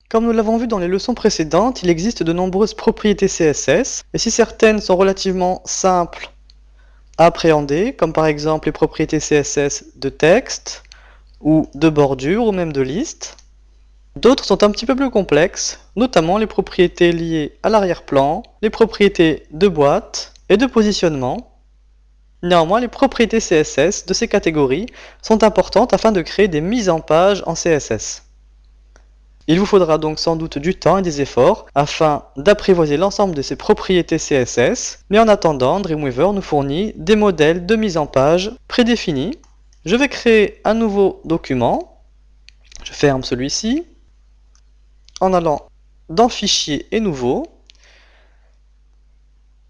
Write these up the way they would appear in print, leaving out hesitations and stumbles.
Comme nous l'avons vu dans les leçons précédentes, il existe de nombreuses propriétés CSS, et si certaines sont relativement simples à appréhender, comme par exemple les propriétés CSS de texte, ou de bordure, ou même de liste, d'autres sont un petit peu plus complexes, notamment les propriétés liées à l'arrière-plan, les propriétés de boîte et de positionnement. Néanmoins, les propriétés CSS de ces catégories sont importantes afin de créer des mises en page en CSS. Il vous faudra donc sans doute du temps et des efforts afin d'apprivoiser l'ensemble de ces propriétés CSS, mais en attendant, Dreamweaver nous fournit des modèles de mise en page prédéfinis. Je vais créer un nouveau document, je ferme celui-ci, en allant dans Fichier et Nouveau,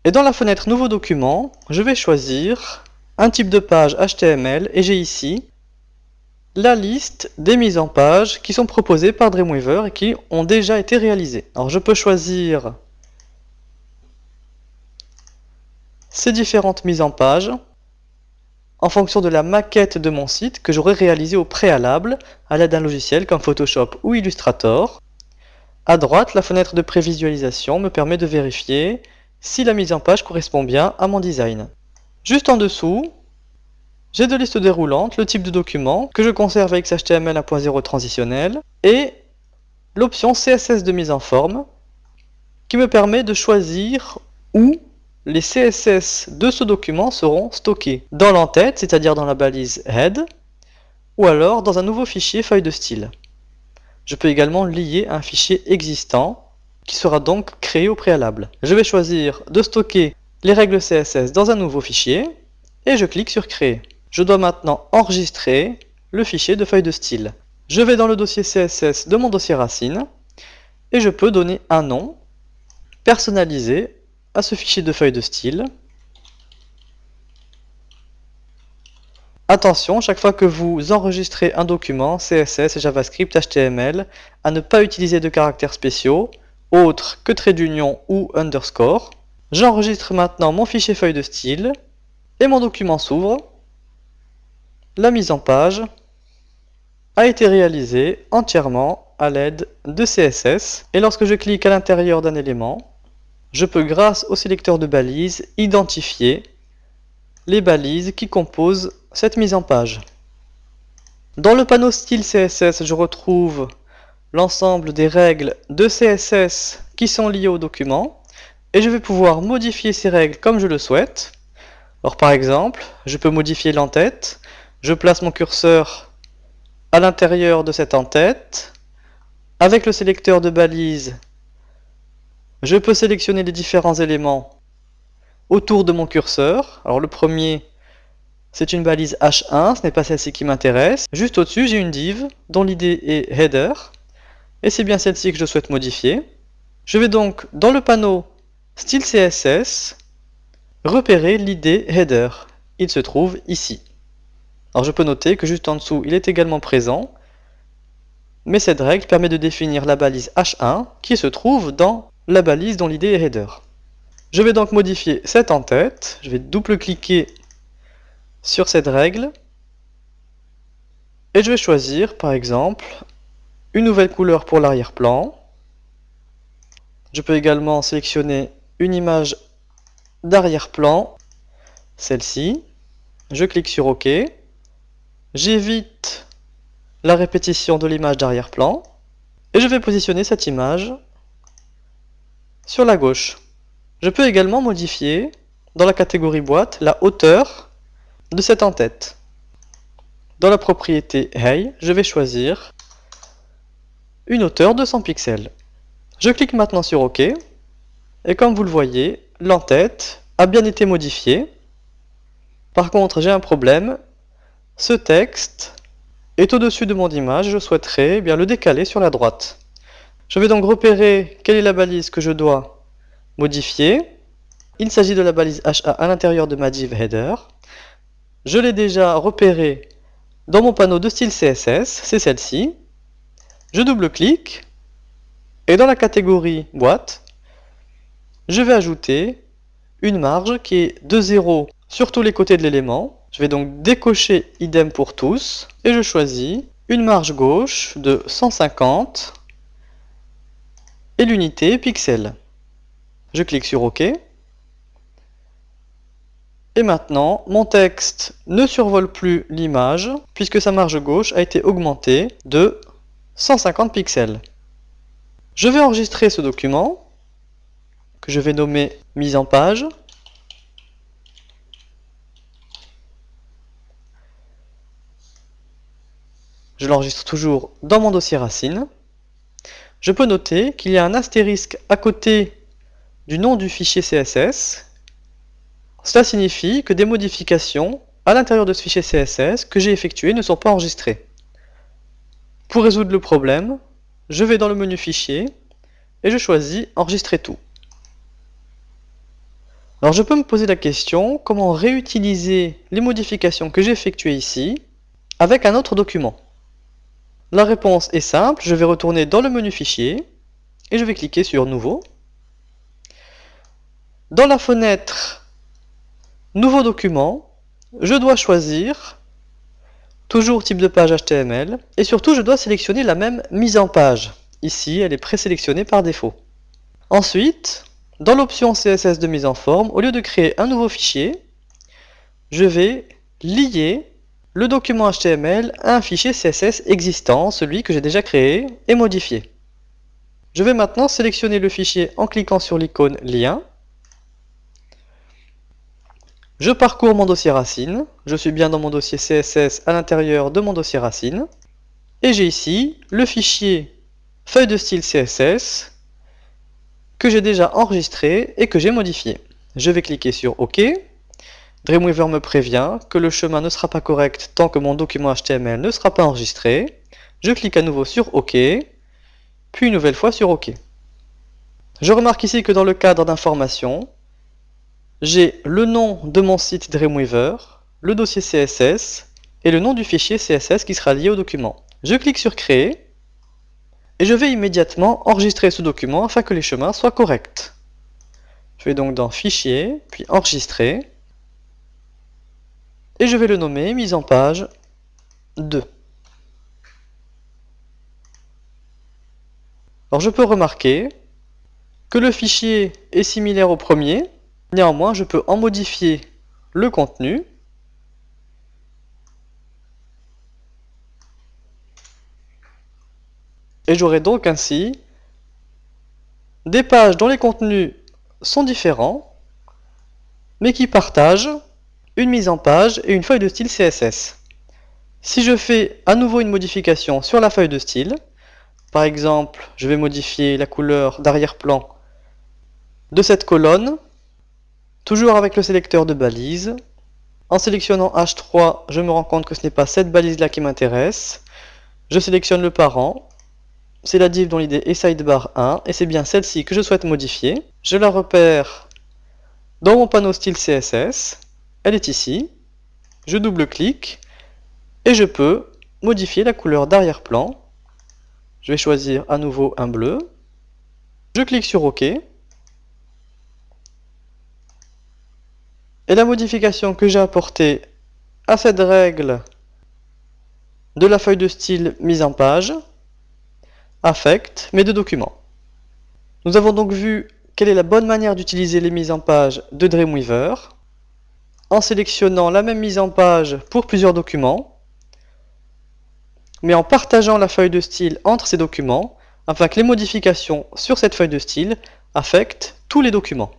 et dans la fenêtre Nouveau document, je vais choisir un type de page HTML, et j'ai ici la liste des mises en page qui sont proposées par Dreamweaver et qui ont déjà été réalisées. Alors je peux choisir ces différentes mises en page en fonction de la maquette de mon site que j'aurais réalisée au préalable à l'aide d'un logiciel comme Photoshop ou Illustrator. À droite, la fenêtre de prévisualisation me permet de vérifier si la mise en page correspond bien à mon design. Juste en dessous, j'ai deux listes déroulantes, le type de document que je conserve avec HTML 1.0 transitionnel et l'option CSS de mise en forme qui me permet de choisir où les CSS de ce document seront stockés. Dans l'entête, c'est-à-dire dans la balise head, ou alors dans un nouveau fichier feuille de style. Je peux également lier un fichier existant qui sera donc créé au préalable. Je vais choisir de stocker les règles CSS dans un nouveau fichier et je clique sur Créer. Je dois maintenant enregistrer le fichier de feuille de style. Je vais dans le dossier CSS de mon dossier racine et je peux donner un nom personnalisé à ce fichier de feuille de style. Attention, chaque fois que vous enregistrez un document CSS, JavaScript, HTML, à ne pas utiliser de caractères spéciaux, autres que trait d'union ou underscore. J'enregistre maintenant mon fichier feuille de style et mon document s'ouvre. La mise en page a été réalisée entièrement à l'aide de CSS. Et lorsque je clique à l'intérieur d'un élément, je peux, grâce au sélecteur de balises, identifier les balises qui composent cette mise en page. Dans le panneau style CSS, je retrouve l'ensemble des règles de CSS qui sont liées au document et je vais pouvoir modifier ces règles comme je le souhaite. Alors par exemple, je peux modifier l'entête, je place mon curseur à l'intérieur de cette entête. Avec le sélecteur de balises, je peux sélectionner les différents éléments autour de mon curseur. Alors le premier, c'est une balise H1, ce n'est pas celle-ci qui m'intéresse. Juste au-dessus, j'ai une div dont l'idée est header. Et c'est bien celle-ci que je souhaite modifier. Je vais donc, dans le panneau Style CSS, repérer l'idée header. Il se trouve ici. Alors je peux noter que juste en dessous, il est également présent. Mais cette règle permet de définir la balise H1 qui se trouve dans la balise dont l'idée est header. Je vais donc modifier cette entête. Je vais double-cliquer sur cette règle. Et je vais choisir, par exemple, une nouvelle couleur pour l'arrière-plan. Je peux également sélectionner une image d'arrière-plan, celle-ci. Je clique sur OK. J'évite la répétition de l'image d'arrière-plan. Et je vais positionner cette image sur la gauche. Je peux également modifier, dans la catégorie boîte, la hauteur de cette entête. Dans la propriété Hey, je vais choisir une hauteur de 100 pixels. Je clique maintenant sur OK. Et comme vous le voyez, l'entête a bien été modifiée. Par contre, j'ai un problème. Ce texte est au-dessus de mon image. Je souhaiterais le décaler sur la droite. Je vais donc repérer quelle est la balise que je dois modifier. Il s'agit de la balise HA à l'intérieur de ma div header. Je l'ai déjà repérée dans mon panneau de style CSS. C'est celle-ci. Je double-clique. Et dans la catégorie boîte, je vais ajouter une marge qui est de 0 sur tous les côtés de l'élément. Je vais donc décocher idem pour tous et je choisis une marge gauche de 150 et l'unité pixel. Je clique sur OK. Et maintenant, mon texte ne survole plus l'image puisque sa marge gauche a été augmentée de 150 pixels. Je vais enregistrer ce document que je vais nommer mise en page. Je l'enregistre toujours dans mon dossier racine. Je peux noter qu'il y a un astérisque à côté du nom du fichier CSS. Cela signifie que des modifications à l'intérieur de ce fichier CSS que j'ai effectuées ne sont pas enregistrées. Pour résoudre le problème, je vais dans le menu Fichier et je choisis Enregistrer tout. Alors je peux me poser la question, comment réutiliser les modifications que j'ai effectuées ici avec un autre document? La réponse est simple, je vais retourner dans le menu Fichier et je vais cliquer sur Nouveau. Dans la fenêtre Nouveau document, je dois choisir toujours type de page HTML et surtout je dois sélectionner la même mise en page. Ici, elle est présélectionnée par défaut. Ensuite, dans l'option CSS de mise en forme, au lieu de créer un nouveau fichier, je vais lier le document HTML à un fichier CSS existant, celui que j'ai déjà créé et modifié. Je vais maintenant sélectionner le fichier en cliquant sur l'icône Lien. Je parcours mon dossier racine, je suis bien dans mon dossier CSS à l'intérieur de mon dossier racine, et j'ai ici le fichier feuille de style CSS que j'ai déjà enregistré et que j'ai modifié. Je vais cliquer sur OK. Dreamweaver me prévient que le chemin ne sera pas correct tant que mon document HTML ne sera pas enregistré. Je clique à nouveau sur OK, puis une nouvelle fois sur OK. Je remarque ici que dans le cadre d'information, j'ai le nom de mon site Dreamweaver, le dossier CSS et le nom du fichier CSS qui sera lié au document. Je clique sur Créer et je vais immédiatement enregistrer ce document afin que les chemins soient corrects. Je vais donc dans Fichier, puis Enregistrer. Et je vais le nommer mise en page 2. Alors je peux remarquer que le fichier est similaire au premier, néanmoins je peux en modifier le contenu. Et j'aurai donc ainsi des pages dont les contenus sont différents, mais qui partagent une mise en page et une feuille de style CSS. Si je fais à nouveau une modification sur la feuille de style, par exemple, je vais modifier la couleur d'arrière-plan de cette colonne, toujours avec le sélecteur de balises. En sélectionnant H3, je me rends compte que ce n'est pas cette balise-là qui m'intéresse. Je sélectionne le parent, c'est la div dont l'idée est sidebar 1, et c'est bien celle-ci que je souhaite modifier. Je la repère dans mon panneau style CSS, elle est ici. Je double-clique et je peux modifier la couleur d'arrière-plan. Je vais choisir à nouveau un bleu. Je clique sur OK. Et la modification que j'ai apportée à cette règle de la feuille de style mise en page affecte mes deux documents. Nous avons donc vu quelle est la bonne manière d'utiliser les mises en page de Dreamweaver en sélectionnant la même mise en page pour plusieurs documents, mais en partageant la feuille de style entre ces documents afin que les modifications sur cette feuille de style affectent tous les documents.